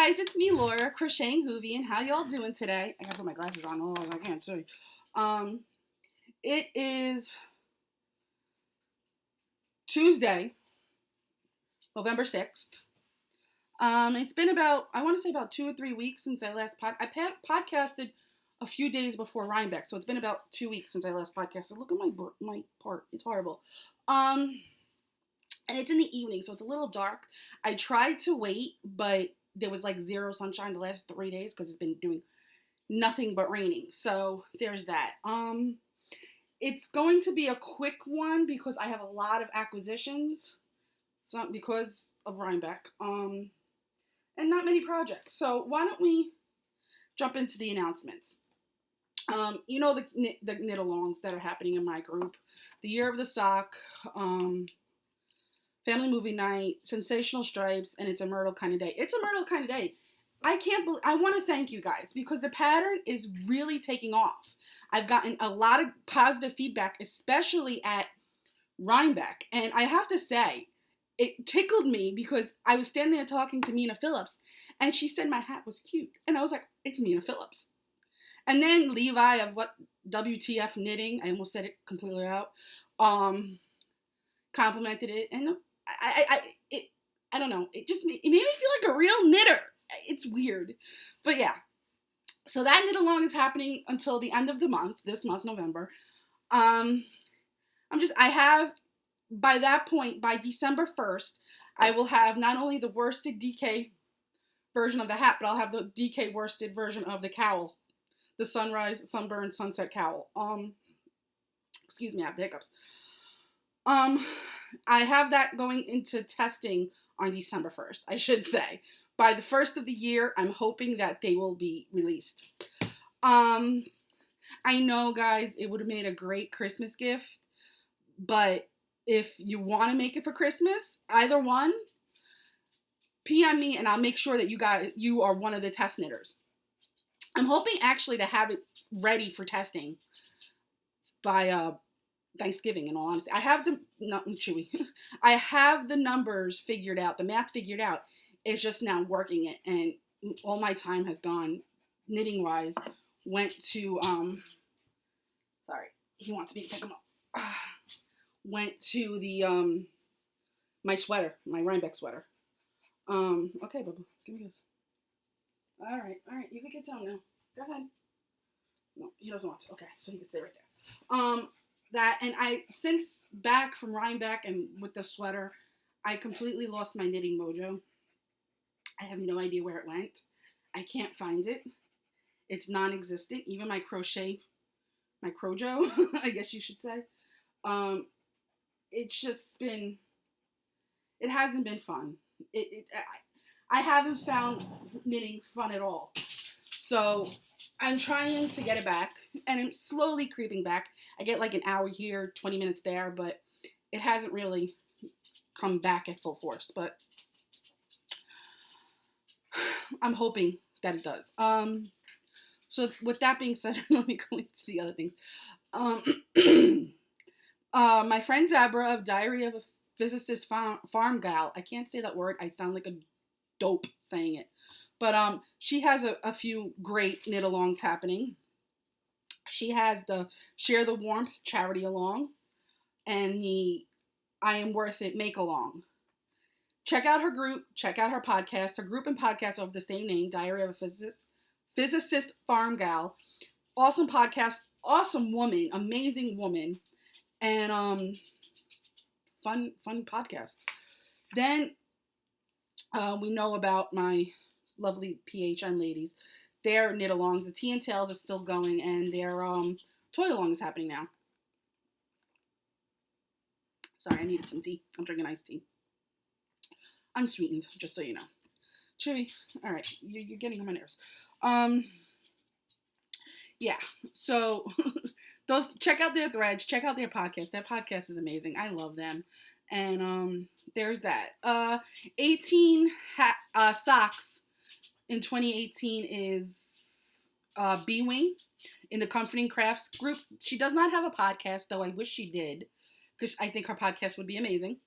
guys, it's me, Laura, Crocheting Whovian. How y'all doing today? I gotta put my glasses on, otherwise I can't see. It is Tuesday, November 6th. It's been about 2 or 3 weeks since I last podcasted a few days before Rhinebeck, so it's been about 2 weeks since I last podcasted. Look at my part; it's horrible. And it's in the evening, so it's a little dark. I tried to wait, but there was like zero sunshine the last 3 days because it's been doing nothing but raining. So there's that. It's going to be a quick one because I have a lot of acquisitions, because of Rhinebeck, and not many projects. So why don't we jump into the announcements? You know the knit-alongs that are happening in my group. The Year of the Sock, Family Movie Night, Sensational Stripes, and It's a Myrtle Kind of Day. It's a Myrtle Kind of Day. I want to thank you guys because the pattern is really taking off. I've gotten a lot of positive feedback, especially at Rhinebeck. And I have to say, it tickled me because I was standing there talking to Mina Phillips, and she said my hat was cute. And I was like, it's Mina Phillips. And then Levi of WTF Knitting, I almost said it completely out, complimented it. And I don't know, it made me feel like a real knitter. It's weird. But yeah. So that knit along is happening until the end of the month, this month, November. By that point, by December 1st, I will have not only the worsted DK version of the hat, but I'll have the DK worsted version of the cowl. The sunrise, sunburn, sunset cowl. Excuse me, I have the hiccups. I have that going into testing on December 1st, I should say. By the first of the year, I'm hoping that they will be released. I know, guys, it would have made a great Christmas gift, but if you want to make it for Christmas, either one, PM me and I'll make sure that you are one of the test knitters. I'm hoping actually to have it ready for testing by Thanksgiving, in all honesty. I have I have the numbers figured out, the math figured out. It's just now working it, and all my time has gone, knitting wise, went to, sorry, he wants me to pick him up. Went to the, my sweater, my Rhinebeck sweater. Okay, Bubba, give me this. All right, you can get down now. Go ahead. No, he doesn't want to. Okay, so he can stay right there. Since back from Rhinebeck and with the sweater, I completely lost my knitting mojo. I have no idea where it went. I can't find it. It's non-existent. Even my crojo, I guess you should say. It's just been, it hasn't been fun. I haven't found knitting fun at all. So I'm trying to get it back, and I'm slowly creeping back. I get like an hour here, 20 minutes there, but it hasn't really come back at full force. But I'm hoping that it does. So with that being said, let me go into the other things. My friend Deborah of Diary of a Physicist Farm Gal. I can't say that word. I sound like a dope saying it. But she has a few great knit-alongs happening. She has the Share the Warmth charity along and the I Am Worth It make-along. Check out her group. Check out her podcast. Her group and podcast of the same name, Diary of a Physicist Farm Gal. Awesome podcast. Awesome woman. Amazing woman. And fun podcast. Then we know about my lovely PHN ladies. Their knit-alongs. The Tea and Tails is still going, and their toy-along is happening now. Sorry, I needed some tea. I'm drinking iced tea. Unsweetened, just so you know. Chewy. All right, you're getting on my nerves. Yeah. So check out their threads. Check out their podcast. Their podcast is amazing. I love them. And there's that. 18 socks in 2018 is B-Wing in the Comforting Crafts group. She does not have a podcast, though I wish she did, because I think her podcast would be amazing.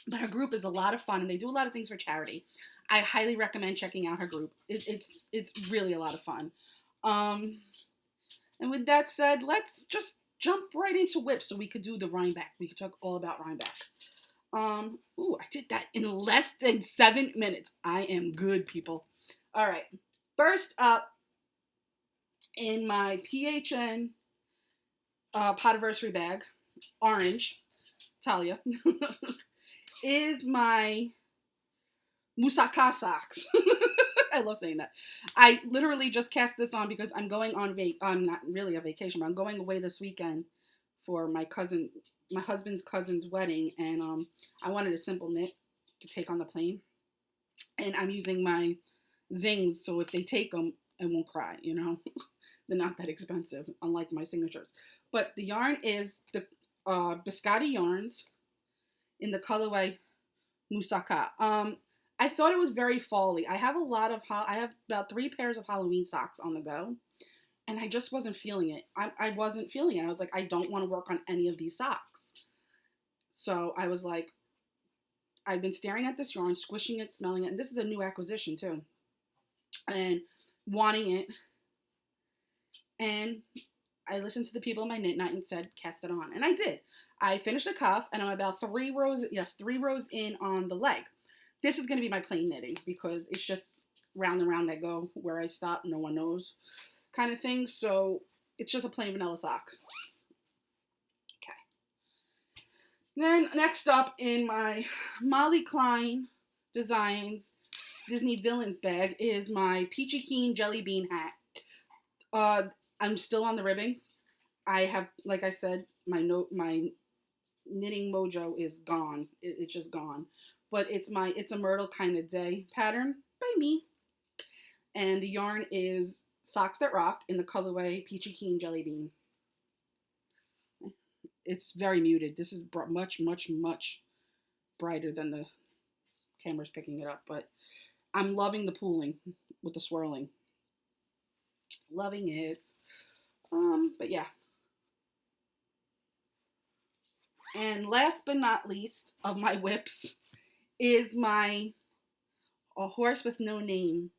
But her group is a lot of fun, and they do a lot of things for charity. I highly recommend checking out her group. It's really a lot of fun. Um, and with that said, let's just jump right into whips so we could do the Rhinebeck. We could talk all about Rhinebeck. Ooh, I did that in less than 7 minutes. I am good, people. All right. First up, in my PHN Potiversary bag, orange, Talia, is my Moussaka socks. I love saying that. I literally just cast this on because I'm going on not really a vacation, but I'm going away this weekend for my husband's cousin's wedding, and I wanted a simple knit to take on the plane, and I'm using my zings, so if they take them, I won't cry. You know, they're not that expensive, unlike my signatures. But the yarn is the Biscotti yarns in the colorway Moussaka. I thought it was very fall-y. I have about 3 pairs of Halloween socks on the go, and I just wasn't feeling it. I wasn't feeling it. I was like, I don't want to work on any of these socks. So I was like, I've been staring at this yarn, squishing it, smelling it, and this is a new acquisition too, and wanting it. And I listened to the people in my knit night and said, cast it on, and I did. I finished the cuff, and I'm about 3 rows in on the leg. This is going to be my plain knitting because it's just round and round I go. Where I stop, no one knows kind of thing. So it's just a plain vanilla sock. Okay. Then next up in my Molly Klein Designs Disney Villains bag is my Peachy Keen Jelly Bean hat. I'm still on the ribbing. I have, like I said, my knitting mojo is gone. It's just gone. But it's a Myrtle Kind of Day pattern by me. And the yarn is Socks That Rock in the colorway Peachy Keen Jelly Bean. It's very muted. This is much, much, much brighter than the camera's picking it up. But I'm loving the pooling with the swirling. Loving it. But yeah. And last but not least of my whips is my A Horse with No Name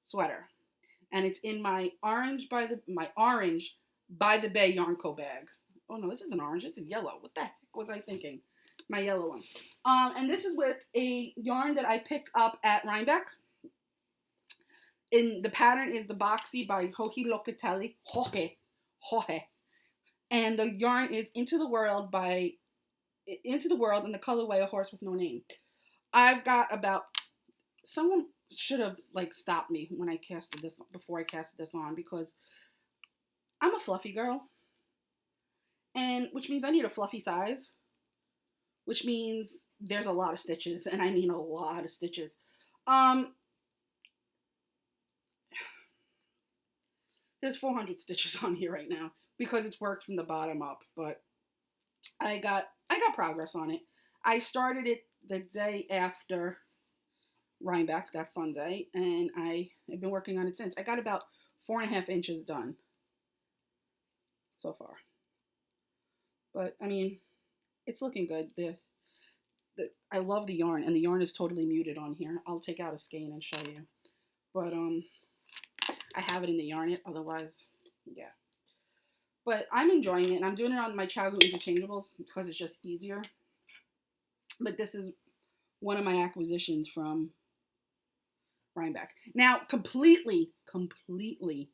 sweater, and it's in my orange by the Bay Yarn Co bag. Oh no, this isn't orange. This is yellow. What the heck was I thinking? My yellow one. And this is with a yarn that I picked up at Rhinebeck. In the pattern is the Boxy by Hohe Locatelli. Hohe. And the yarn is Into the World in the colorway A Horse with No Name. I've got someone should have stopped me when before I casted this on, because I'm a fluffy girl, and which means I need a fluffy size, which means there's a lot of stitches, and I mean a lot of stitches. There's 400 stitches on here right now because it's worked from the bottom up, but I got progress on it. I started it the day after Rhinebeck, that Sunday, and I have been working on it since. I got about 4.5 inches done so far. But I mean, it's looking good. I love the yarn, and the yarn is totally muted on here. I'll take out a skein and show you. But I have it in the yarn it, otherwise, yeah. But I'm enjoying it, and I'm doing it on my ChiaoGoo interchangeables because it's just easier. But this is one of my acquisitions from Rhinebeck. Now, completely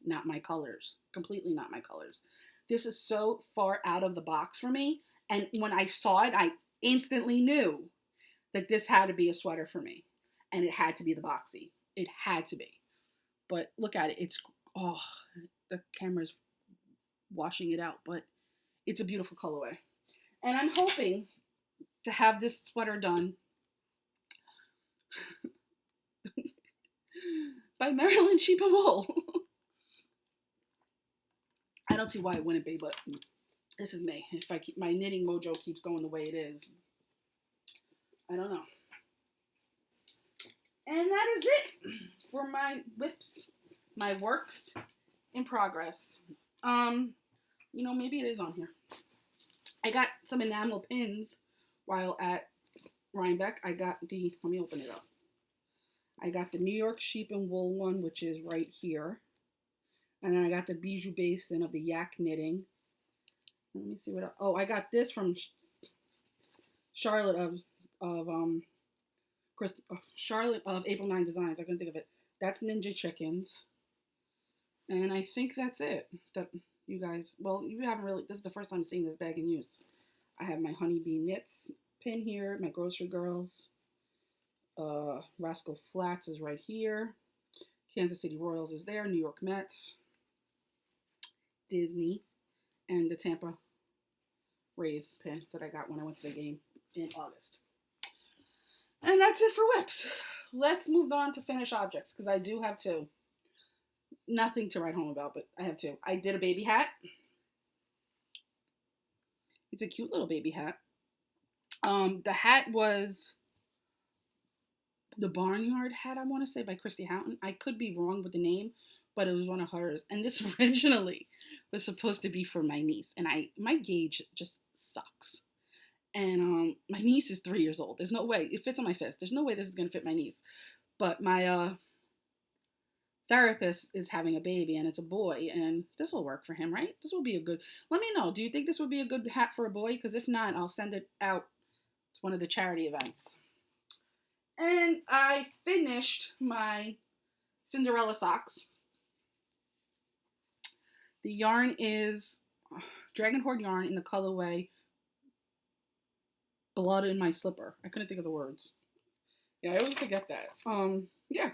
not my colors. Completely not my colors. This is so far out of the box for me. And when I saw it, I instantly knew that this had to be a sweater for me. And it had to be the Boxy. It had to be. But look at it. The camera's washing it out. But it's a beautiful colorway. And I'm hoping to have this sweater done by Marilyn Sheep and Wool. I don't see why it wouldn't be, but this is me. If my knitting mojo keeps going the way it is, I don't know. And that is it for my whips, my works in progress. Maybe it is on here. I got some enamel pins while at Rhinebeck, I got the, let me open it up. I got the New York sheep and wool one, which is right here. And then I got the Bijou Basin of the Yak knitting. Let me see what else. Oh, I got this from Charlotte of Charlotte of April 9 Designs. I couldn't think of it. That's Ninja Chickens. And I think that's it. That you guys, well, you haven't really, this is the first time seeing this bag in use. I have my Honeybee Knits pin here, my Grocery Girls. Rascal Flats is right here. Kansas City Royals is there. New York Mets. Disney. And the Tampa Rays pin that I got when I went to the game in August. And that's it for whips. Let's move on to finished objects, because I do have two. Nothing to write home about, but I have two. I did a baby hat. It's a cute little baby hat. The hat was the Barnyard hat, I want to say, by Christy Houghton. I could be wrong with the name, but it was one of hers. And this originally was supposed to be for my niece. And my gauge just sucks. And my niece is 3 years old. There's no way. It fits on my fist. There's no way this is going to fit my niece. But my therapist is having a baby, and it's a boy. And this will work for him, right? This will be a good... Let me know. Do you think this would be a good hat for a boy? Because if not, I'll send it out to one of the charity events. And I finished my Cinderella socks. The yarn is Dragon Horde yarn in the colorway Blood in My Slipper. I couldn't think of the words. Yeah, I always forget that. Yeah.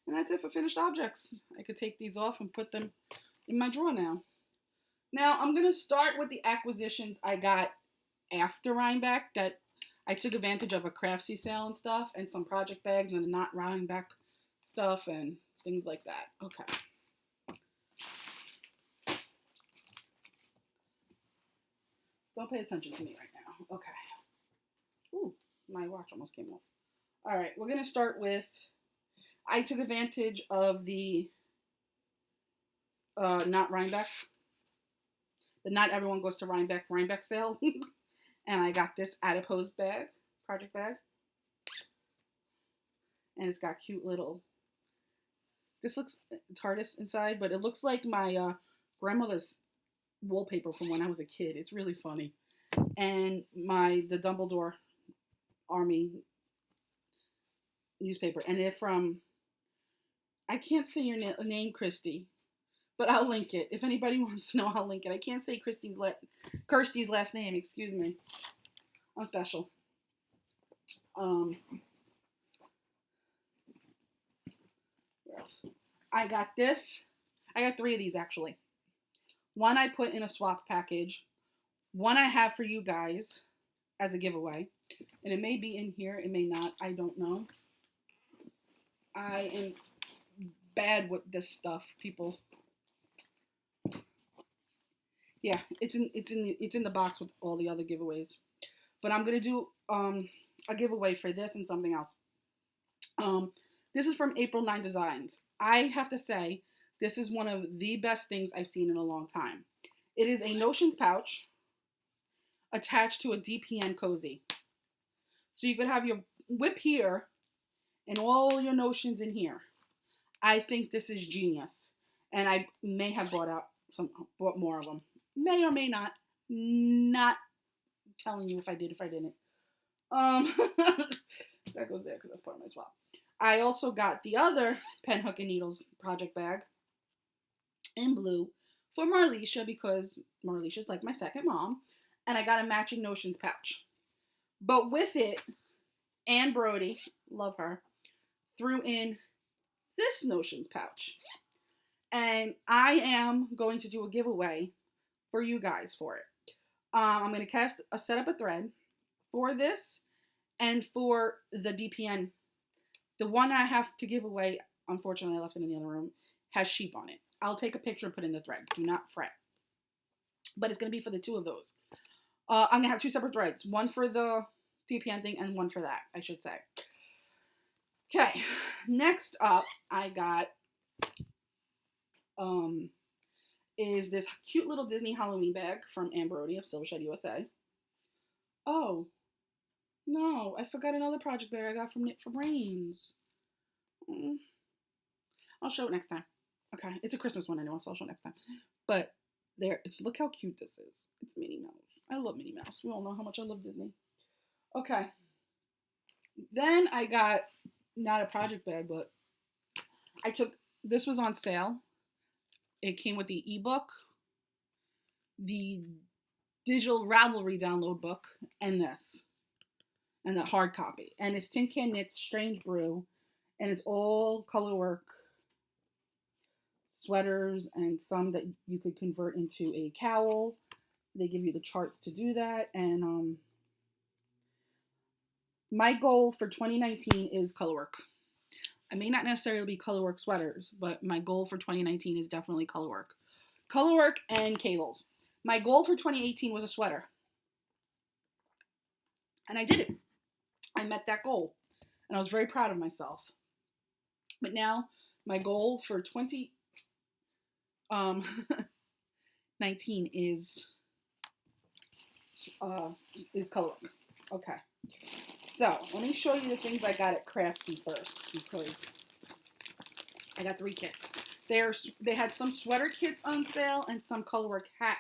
And that's it for finished objects. I could take these off and put them in my drawer now. Now, I'm going to start with the acquisitions I got after Rhinebeck that I took advantage of a Craftsy sale and stuff, and some project bags and the not Rhinebeck stuff and things like that. Okay. Don't pay attention to me right now. Okay. Ooh, my watch almost came off. All right, we're going to start with, I took advantage of the not Rhinebeck, the Not Everyone Goes to Rhinebeck sale. And I got this adipose bag, project bag. And it's got cute little, this looks TARDIS inside, but it looks like my grandmother's wallpaper from when I was a kid. It's really funny. And the Dumbledore Army newspaper. And they're from, I can't say your name, Christy, but I'll link it. If anybody wants to know, I'll link it. I can't say Kirsty's last name, excuse me. I'm special. Yes. I got this. I got 3 of these actually. One I put in a swap package. One I have for you guys as a giveaway. And it may be in here, it may not, I don't know. I am bad with this stuff, people. Yeah, it's in the box with all the other giveaways. But I'm gonna do a giveaway for this and something else. This is from April 9 Designs. I have to say, this is one of the best things I've seen in a long time. It is a Notions pouch attached to a DPN cozy. So you could have your whip here and all your Notions in here. I think this is genius. And I may have bought more of them. May or may not. Not telling you if I did, if I didn't. That goes there because that's part of my swap. I also got the other Pen Hook and Needles project bag in blue for Marlisha because Marlisha's like my second mom. And I got a matching Notions pouch. But with it, Anne Brody, love her, threw in this Notions pouch. And I am going to do a giveaway for you guys for it. I'm going to set up a thread for this and for the DPN. The one I have to give away, unfortunately I left it in the other room, has sheep on it. I'll take a picture and put it in the thread. Do not fret. But it's going to be for the 2 of those. I'm going to have 2 separate threads. One for the DPN thing and one for that, I should say. Okay. Next up, I got is this cute little Disney Halloween bag from Anne Brody of Silvershed USA. Oh, No, I forgot another project bag I got from Knit for Brains. Mm, I'll show it next time. Okay, it's a Christmas one anyway, so I'll show it next time. But there, look how cute this is. It's Minnie Mouse. I love Minnie Mouse. We all know how much I love Disney. Okay, then I got not a project bag, but I took this was on sale. It came with the ebook, the digital Ravelry download book, and this, and the hard copy. And it's Tin Can Knits Strange Brew, and it's all color work sweaters and some that you could convert into a cowl. They give you the charts to do that. And my goal for 2019 is color work. I may not necessarily be color work sweaters, but my goal for 2019 is definitely color work. Color work and cables. My goal for 2018 was a sweater. And I did it. I met that goal. And I was very proud of myself. But now my goal for 2019 is color work. Okay. So let me show you the things I got at Craftsy first, because I got 3 kits. They had some sweater kits on sale and some color work hat.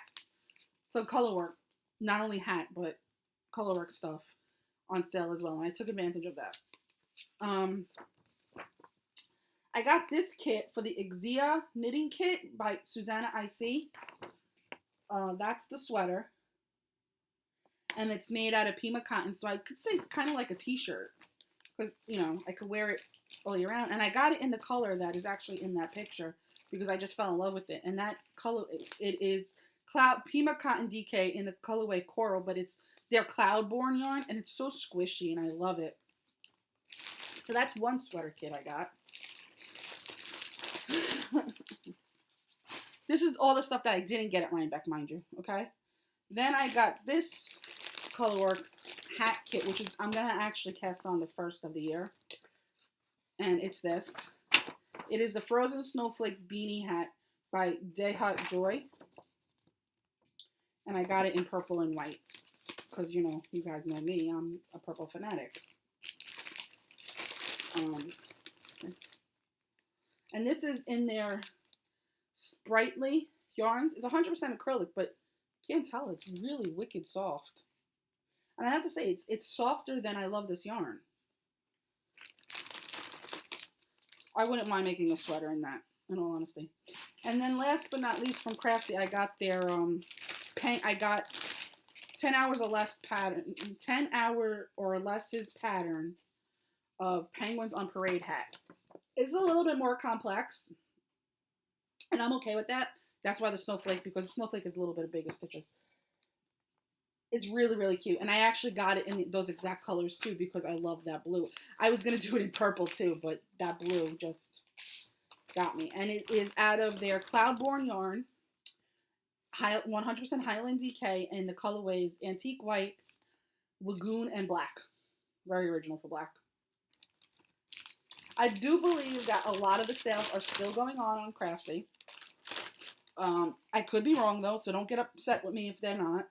So color work, not only hat, but color work stuff on sale as well. And I took advantage of that. I got this kit for the Ixia knitting kit by Susanna IC. That's the sweater. And it's made out of Pima cotton, so I could say it's kind of like a t-shirt. Because, you know, I could wear it all year round. And I got it in the color that is actually in that picture, because I just fell in love with it. And that color, it is Pima cotton DK in the colorway coral, but it's their Cloudborn yarn, and it's so squishy, and I love it. So that's one sweater kit I got. This is all the stuff that I didn't get at Rhinebeck, mind you, okay? Then I got this colorwork hat kit, which is I'm going to actually cast on the first of the year. And it's this. It is the Frozen Snowflakes beanie hat by Dayhut Joy. And I got it in purple and white. Because, you know, you guys know me. I'm a purple fanatic. And this is in their Sprightly yarns. It's 100% acrylic, but you can't tell. It's really wicked soft. And I have to say, it's softer than I love this yarn. I wouldn't mind making a sweater in that, in all honesty. And then last but not least from Craftsy, I got their I got 10 hours or less pattern, 10 hour or less's pattern of Penguins on Parade hat. It's a little bit more complex, and I'm okay with that. That's why the snowflake, because the snowflake is a little bit bigger stitches. It's really, really cute. And I actually got it in those exact colors too, because I love that blue. I was going to do it in purple too, but that blue just got me. And it is out of their Cloudborn yarn, 100% Highland DK, and the colorways Antique White, Lagoon, and Black. Very original for black. I do believe that a lot of the sales are still going on Craftsy. I could be wrong though, so don't get upset with me if they're not.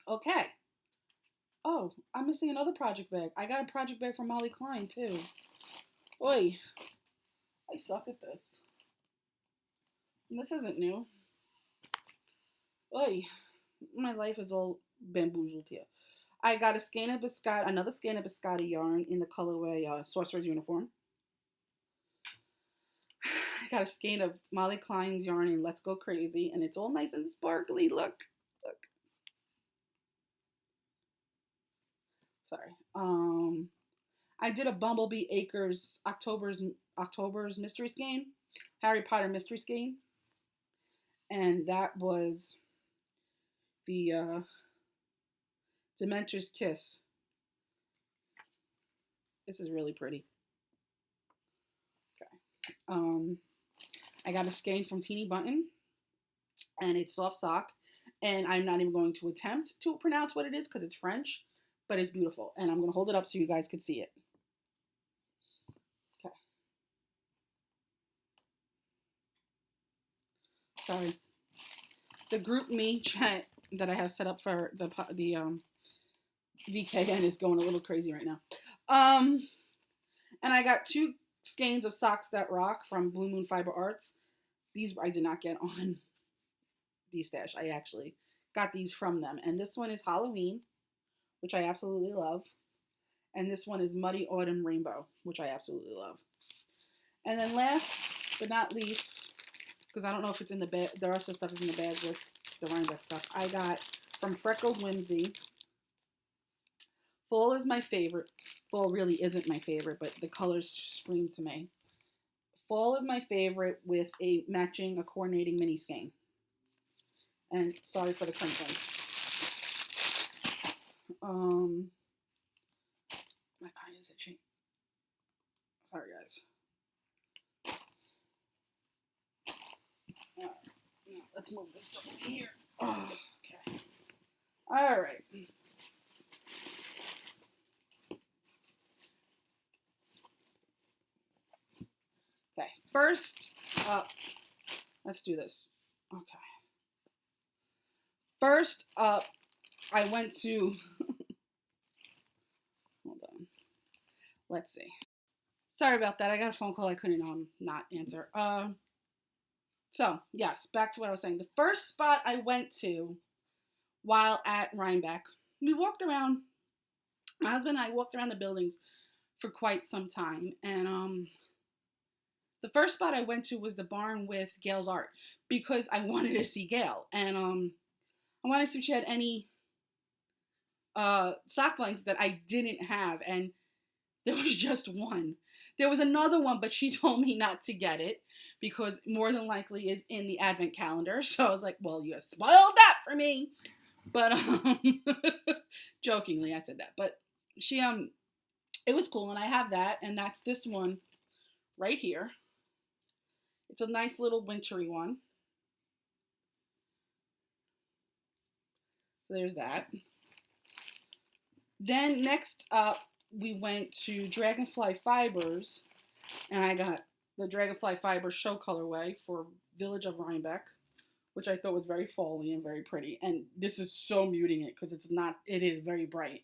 Okay. Oh, I'm missing another project bag. I got a project bag from Molly Klein too. Oi. I suck at this. And this isn't new. Oi. My life is all bamboozled here. I got another Skeina Biscotti yarn in the colorway Sorcerer's Uniform. I got a skein of Molly Klein's yarn in Let's Go Crazy, and it's all nice and sparkly. Look. Sorry. I did a Bumblebee Acres October's mystery skein, Harry Potter mystery skein, and that was the Dementor's Kiss. This is really pretty. Okay. I got a skein from Teeny Button, and it's soft sock, and I'm not even going to attempt to pronounce what it is because it's French, but it's beautiful, and I'm going to hold it up so you guys could see it. Okay. Sorry. The group me chat that I have set up for the VKN is going a little crazy right now. And I got 2 skeins of Socks That Rock from Blue Moon Fiber Arts. These I did not get on D-Stash. I actually got these from them. And this one is Halloween, which I absolutely love. And this one is Muddy Autumn Rainbow, which I absolutely love. And then last but not least, because I don't know if it's in the bag, the rest of the stuff is in the bag with the Rhinebeck stuff, I got from Freckled Whimsy. Fall is my favorite. Fall really isn't my favorite, but the colors scream to me. Fall is my favorite with a coordinating mini skein. And sorry for the crinkling. My eye is itching. Sorry, guys. All right. Now, let's move this stuff over here. Oh, okay. All right. Okay. First up, let's do this. Okay. First up, I went to. Hold on. Let's see. Sorry about that. I got a phone call I couldn't not answer. So, yes, back to what I was saying. The first spot I went to while at Rhinebeck, we walked around, my husband and I walked around the buildings for quite some time. And the first spot I went to was the barn with Gail's art because I wanted to see Gail. And I wanted to see if she had any sock blanks that I didn't have. And there was just one. There was another one, but she told me not to get it because more than likely is in the advent calendar. So I was like, well, you spoiled that for me. But jokingly, I said that. But she it was cool, and I have that, and that's this one right here. It's a nice little wintry one. So there's that. Then next up, we went to Dragonfly Fibers, and I got the Dragonfly Fibers show colorway for Village of Rhinebeck, which I thought was very fall-y and very pretty. And this is so muting it because it's not, it is very bright.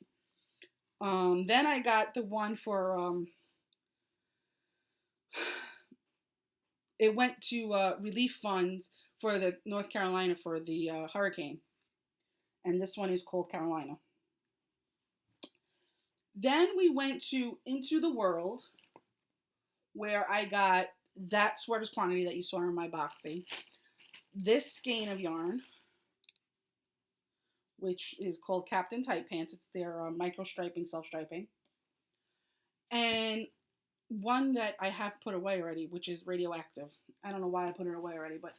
Then I got the one for, it went to relief funds for the North Carolina for the hurricane. And this one is Cold Carolina. Then we went to Into the World, where I got that sweaters quantity that you saw in my boxing. This skein of yarn, which is called Captain Tight Pants. It's their micro striping, self-striping. And one that I have put away already, which is Radioactive. I don't know why I put it away already, but.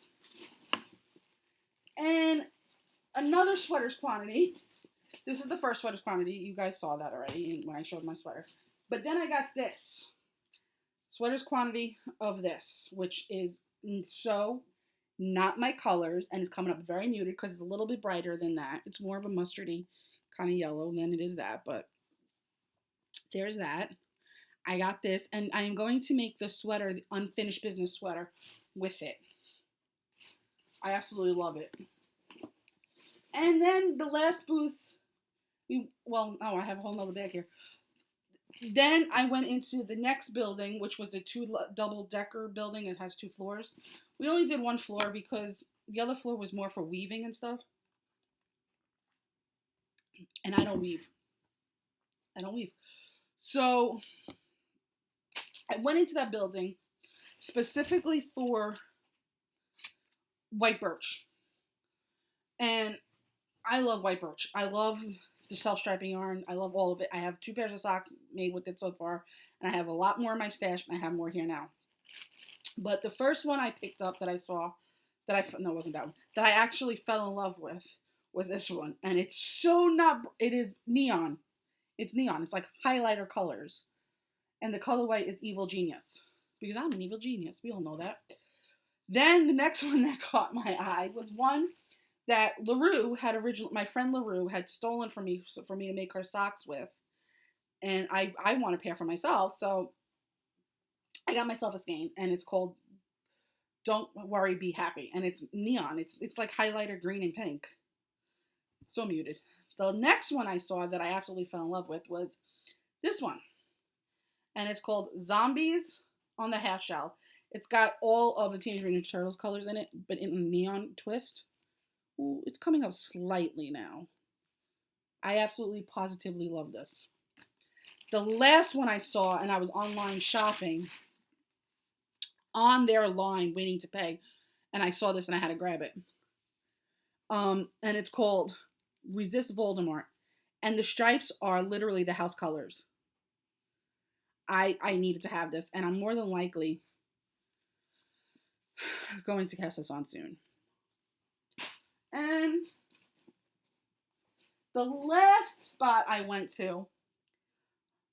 And another sweaters quantity. This is the first sweaters quantity. You guys saw that already when I showed my sweater. But then I got this. Sweaters quantity of this, which is so not my colors, and it's coming up very muted because it's a little bit brighter than that. It's more of a mustardy kind of yellow than it is that, but there's that. I got this, and I am going to make the sweater, the unfinished business sweater, with it. I absolutely love it. And then the last booth, I have a whole nother bag here. Then I went into the next building, which was a double-decker building. It has 2 floors. We only did 1 floor because the other floor was more for weaving and stuff. And I don't weave. So I went into that building specifically for white birch. And I love white birch. I love the self-striping yarn. I love all of it. I have 2 pairs of socks made with it so far. And I have a lot more in my stash, and I have more here now. But the first one I picked up that I saw, it wasn't that one, that I actually fell in love with was this one. And it's it is neon. It's neon. It's like highlighter colors. And the colorway is Evil Genius. Because I'm an evil genius. We all know that. Then the next one that caught my eye was one that my friend LaRue had stolen from me for me to make her socks with. And I want a pair for myself, so I got myself a skein, and it's called Don't Worry, Be Happy. And it's neon. It's like highlighter green and pink. So muted. The next one I saw that I absolutely fell in love with was this one. And it's called Zombies on the Half Shell. It's got all of the Teenage Mutant Ninja Turtles colors in it, but in a neon twist. Ooh, it's coming up slightly now. I absolutely positively love this. The last one I saw, and I was online shopping on their line waiting to pay, and I saw this and I had to grab it. And it's called Resist Voldemort. And the stripes are literally the house colors. I needed to have this, and I'm more than likely going to cast this on soon. And the last spot I went to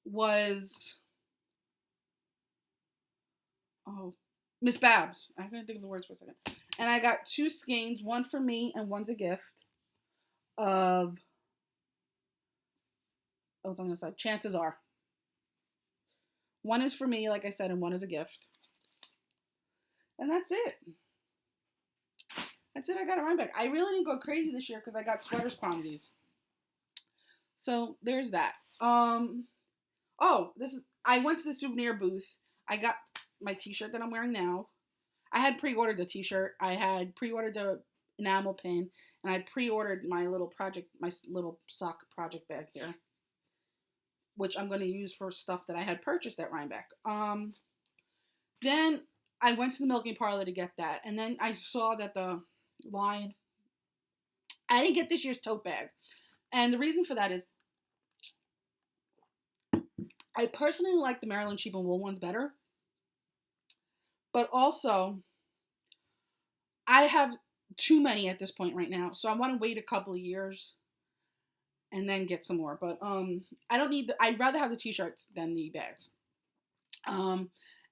was Miss Babs. I couldn't think of the words for a second. And I got 2 skeins, one for me and one's a gift of on the side. Chances are. One is for me, like I said, and one is a gift. And that's it. That's it. I got a Rhinebeck. I really didn't go crazy this year because I got sweaters quantities. So there's that. I went to the souvenir booth. I got my t-shirt that I'm wearing now. I had pre-ordered the t-shirt. I had pre-ordered the enamel pin, and I pre-ordered my little sock project bag here, which I'm going to use for stuff that I had purchased at Rhinebeck. Then I went to the milking parlor to get that, and then I saw that the line, I didn't get this year's tote bag, and the reason for that is I personally like the Maryland Sheep and Wool ones better, but also I have too many at this point right now, so I want to wait a couple of years and then get some more. But I don't need I'd rather have the t-shirts than the bags.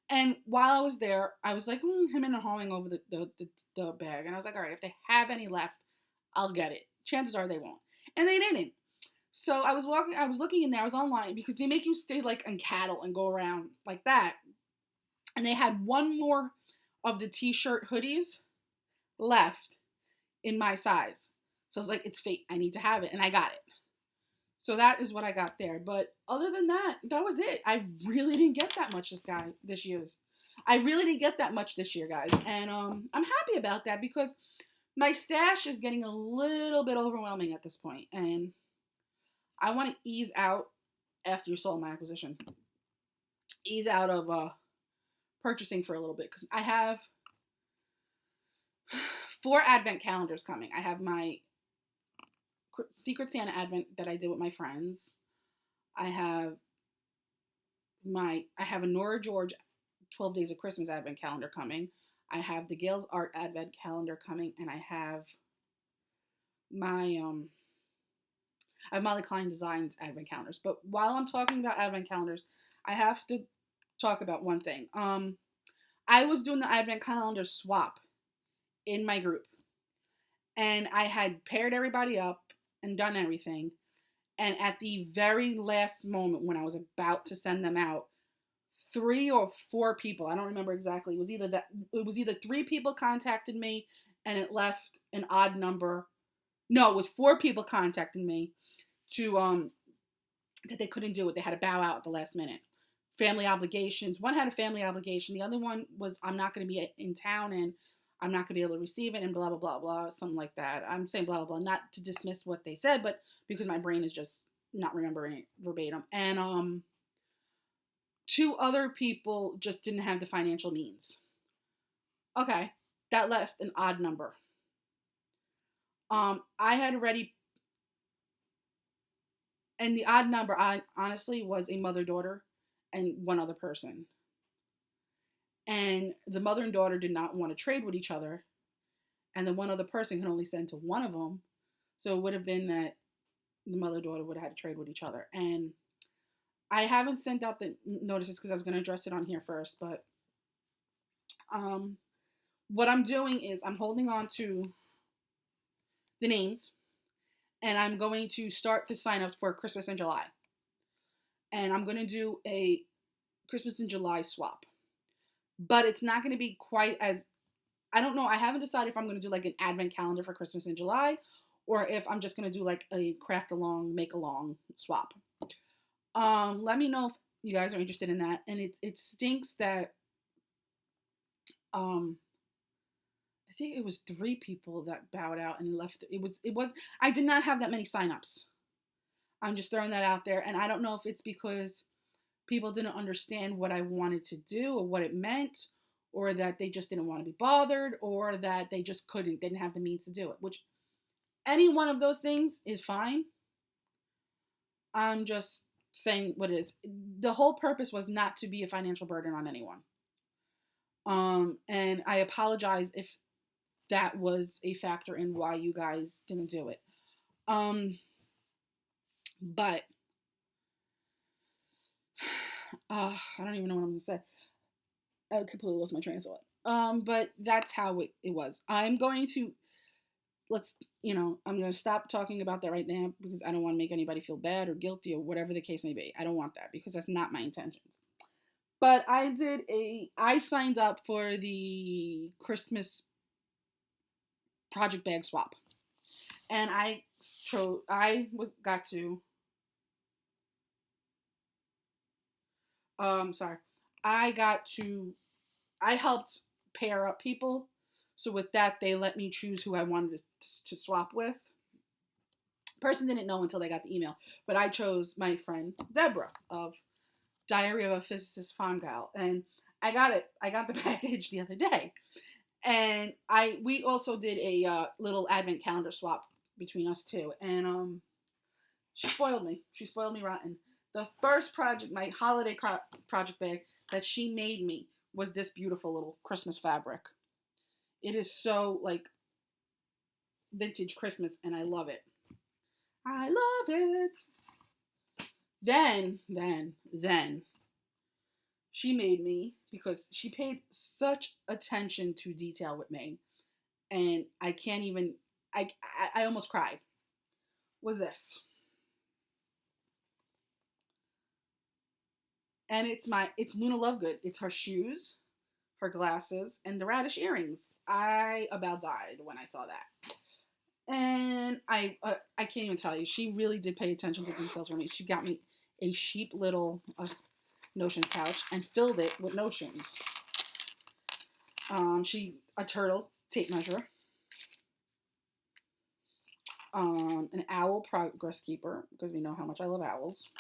And while I was there, I was like, him and hawing over the bag, and I was like, all right, if they have any left, I'll get it. Chances are they won't, and they didn't. So I was looking in there, I was online, because they make you stay like on cattle and go around like that. And they had one more of the t-shirt hoodies left in my size. So I was like, it's fate. I need to have it. And I got it. So that is what I got there. But other than that, that was it. I really didn't get that much this year. I really didn't get that much this year, guys. And I'm happy about that because my stash is getting a little bit overwhelming at this point. And I want to ease out after you saw my acquisitions. Ease out of purchasing for a little bit because I have 4 advent calendars coming. I have my Secret Santa Advent that I did with my friends. I have a Nora George 12 Days of Christmas Advent calendar coming. I have the Gail's Art Advent calendar coming, and I have my I have Molly Klein Designs Advent calendars. But while I'm talking about Advent calendars, I have to talk about one thing. I was doing the Advent calendar swap in my group, and I had paired everybody up and done everything, and at the very last moment when I was about to send them out, 3 or 4 people, I don't remember exactly, it was either 3 people contacted me and it left an odd number. No, it was 4 people contacted me to that they couldn't do it. They had to bow out at the last minute. Family obligations. One had a family obligation. The other one was, I'm not going to be in town and I'm not going to be able to receive it and blah, blah, blah, blah, something like that. I'm saying blah, blah, blah, not to dismiss what they said, but because my brain is just not remembering it verbatim. And 2 other people just didn't have the financial means. Okay, that left an odd number. I had already, and the odd number, I honestly was a mother-daughter and one other person. And the mother and daughter did not want to trade with each other. And the one other person can only send to one of them. So it would have been that the mother-daughter would have had to trade with each other. And I haven't sent out the notices because I was going to address it on here first. But what I'm doing is I'm holding on to the names. And I'm going to start to sign up for Christmas in July. And I'm going to do a Christmas in July swap. But it's not going to be quite as, I don't know, I haven't decided if I'm going to do like an advent calendar for Christmas in July or if I'm just going to do like a craft along, make along swap. Let me know if you guys are interested in that. And it stinks that um, I think it was 3 people that bowed out and left. It was I did not have that many signups. I'm just throwing that out there, and I don't know if it's because people didn't understand what I wanted to do or what it meant, or that they just didn't want to be bothered, or that they just didn't have the means to do it. Which any one of those things is fine. I'm just saying what it is. The whole purpose was not to be a financial burden on anyone. And I apologize if that was a factor in why you guys didn't do it. But I don't even know what I'm gonna say. I completely lost my train of thought. But that's how it was. I'm going to I'm going to stop talking about that right now because I don't want to make anybody feel bad or guilty or whatever the case may be. I don't want that because that's not my intentions. But I signed up for the Christmas project bag swap. And I helped pair up people. So with that, they let me choose who I wanted to swap with. Person didn't know until they got the email, but I chose my friend Deborah of Diary of a Physicist Farm Gal, and I got it. I got the package the other day, and we also did a little advent calendar swap between us two, and she spoiled me. She spoiled me rotten. The first project, my holiday project bag that she made me was this beautiful little Christmas fabric. It is so like vintage Christmas, and I love it. I love it. Then she made me, because she paid such attention to detail with me, and I can't even. I almost cried. Was this? And it's Luna Lovegood. It's her shoes, her glasses, and the radish earrings. I about died when I saw that. And I can't even tell you. She really did pay attention to details for me. She got me a cheap little notions pouch and filled it with notions. A turtle tape measure, an owl progress keeper because we know how much I love owls.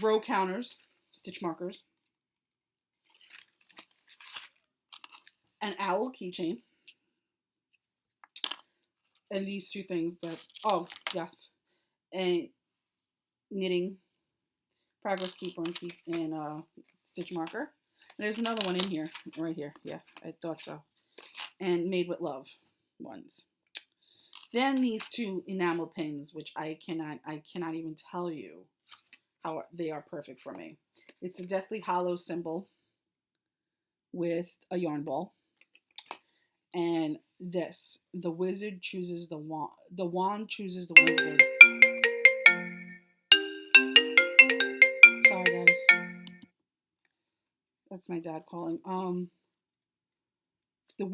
Row counters, stitch markers, an owl keychain, and these 2 things yes, and knitting progress keeper and stitch marker. And there's another one in here, right here. Yeah, I thought so. And made with love ones. Then these 2 enamel pins, which I cannot even tell you how they are perfect for me. It's a Deathly Hollow symbol with a yarn ball. And this, the wizard chooses the wand. The wand chooses the wizard. Sorry, guys. That's my dad calling. The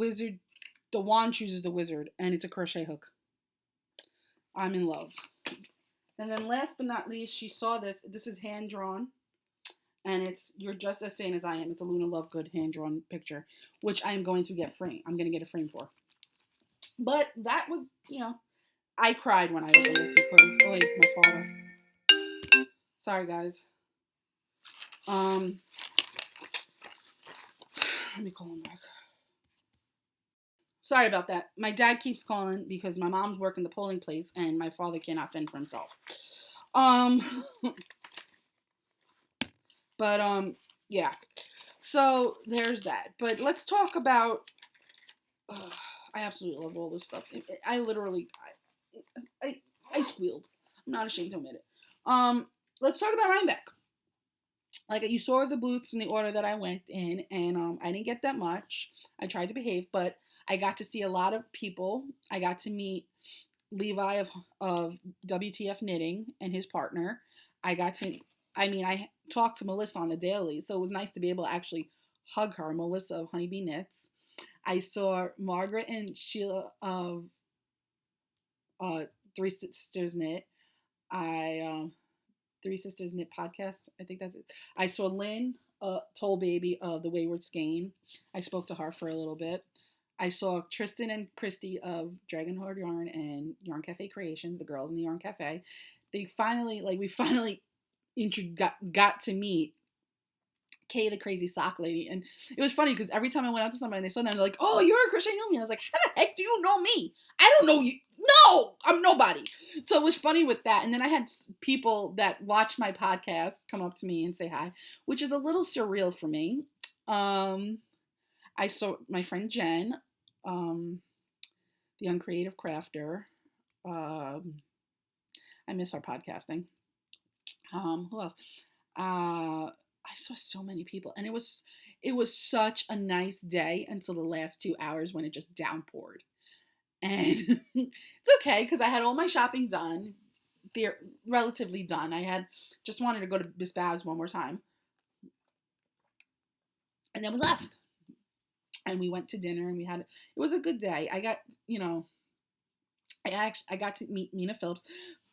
wand chooses the wizard, and it's a crochet hook. I'm in love. And then last but not least, she saw this. This is hand drawn. And you're just as sane as I am. It's a Luna Lovegood hand-drawn picture, which I am going to get framed. I'm going to get a frame for. But that was, I cried when I opened this because, my father. Sorry, guys. Let me call him back. Sorry about that. My dad keeps calling because my mom's working the polling place and my father cannot fend for himself. But, yeah. So, there's that. But let's talk about... I absolutely love all this stuff. I literally... I squealed. I'm not ashamed to admit it. Let's talk about Rhinebeck. Like, you saw the booths in the order that I went in, and I didn't get that much. I tried to behave, but I got to see a lot of people. I got to meet Levi of WTF Knitting and his partner. I talked to Melissa on the daily, so it was nice to be able to actually hug her, Melissa of Honeybee Knits. I saw Margaret and Sheila of Three Sisters Knit. Three Sisters Knit podcast. I think that's it. I saw Lynn, Toll Baby of The Wayward Skein. I spoke to her for a little bit. I saw Tristan and Christy of Dragon Horde Yarn and Yarn Cafe Creations, the girls in the Yarn Cafe. We finally got to meet Kay, the crazy sock lady. And it was funny because every time I went out to somebody and they saw them, they're like, oh, you're a Crocheting Whovian. I was like, how the heck do you know me? I don't know you. No, I'm nobody. So it was funny with that. And then I had people that watch my podcast come up to me and say hi, which is a little surreal for me. I saw my friend Jen, the Uncreative Crafter. I miss our podcasting. Who else? I saw so many people, and it was such a nice day until the last 2 hours when it just downpoured. And it's okay because I had all my shopping done. They're relatively done. I had just wanted to go to Miss Babs one more time. And then we left. And we went to dinner and it was a good day. I got, I got to meet Mina Phillips,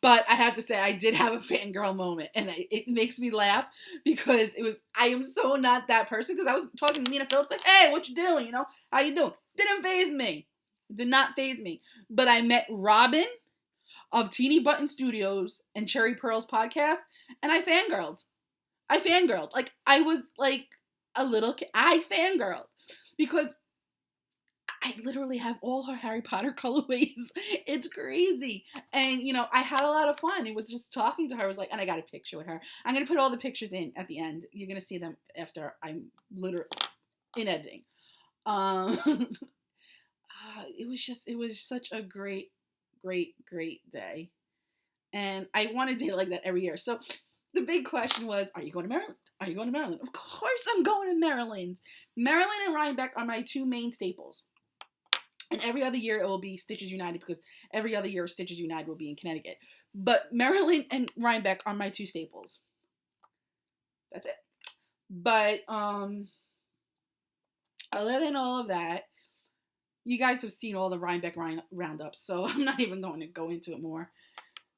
but I have to say I did have a fangirl moment, and it makes me laugh because I am so not that person, because I was talking to Mina Phillips like, hey, what you doing? How you doing? Didn't faze me. Did not faze me. But I met Robin of Teeny Button Studios and Cherry Pearl's podcast, and I fangirled. Like, I was like a little kid. I fangirled because I literally have all her Harry Potter colorways. It's crazy. And, I had a lot of fun. It was just talking to her. I was like, and I got a picture with her. I'm going to put all the pictures in at the end. You're going to see them after I'm literally in editing. It was such a great, great, great day. And I want a day like that every year. So the big question was, are you going to Maryland? Are you going to Maryland? Of course I'm going to Maryland. Maryland and Rhinebeck are my two main staples. And every other year it will be Stitches United, because every other year Stitches United will be in Connecticut. But Maryland and Rhinebeck are my two staples. That's it. But other than all of that, you guys have seen all the Rhinebeck roundups, so I'm not even going to go into it more.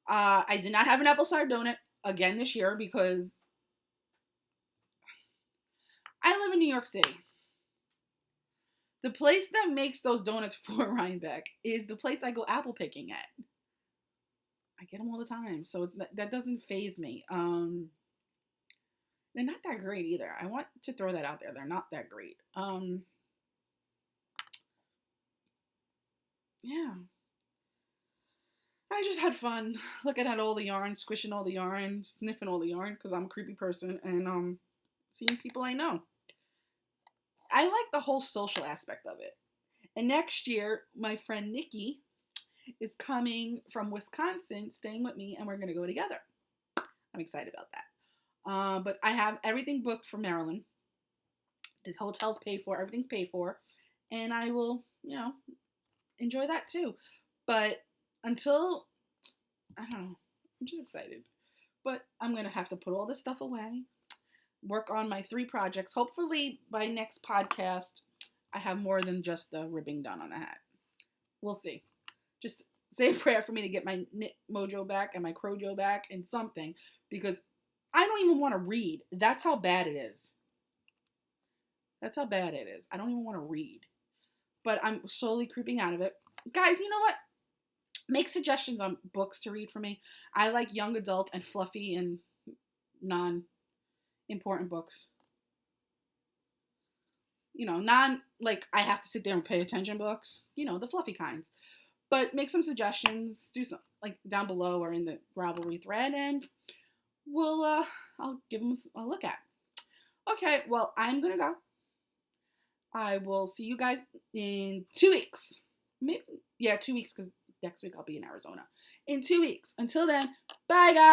I did not have an apple cider donut again this year because I live in New York City. The place that makes those donuts for Rhinebeck is the place I go apple picking at. I get them all the time, so that doesn't faze me. They're not that great either. I want to throw that out there. They're not that great. Yeah. I just had fun looking at all the yarn, squishing all the yarn, sniffing all the yarn, because I'm a creepy person, and seeing people I know. I like the whole social aspect of it. And next year, my friend Nikki is coming from Wisconsin, staying with me, and we're going to go together. I'm excited about that. But I have everything booked for Maryland. The hotel's paid for, everything's paid for, and I will, enjoy that too. But until, I don't know, I'm just excited. But I'm going to have to put all this stuff away, work on my 3 projects. Hopefully by next podcast, I have more than just the ribbing done on the hat. We'll see. Just say a prayer for me to get my knit mojo back and my crojo back and something, because I don't even want to read. That's how bad it is. I don't even want to read. But I'm slowly creeping out of it. Guys, you know what? Make suggestions on books to read for me. I like young adult and fluffy and non-important books. Like I have to sit there and pay attention books. The fluffy kinds. But make some suggestions. Do some like down below or in the Ravelry thread, and I'll give them a look at. Okay, well, I'm gonna go. I will see you guys in 2 weeks. Maybe, 2 weeks, because next week I'll be in Arizona. In 2 weeks. Until then, bye guys.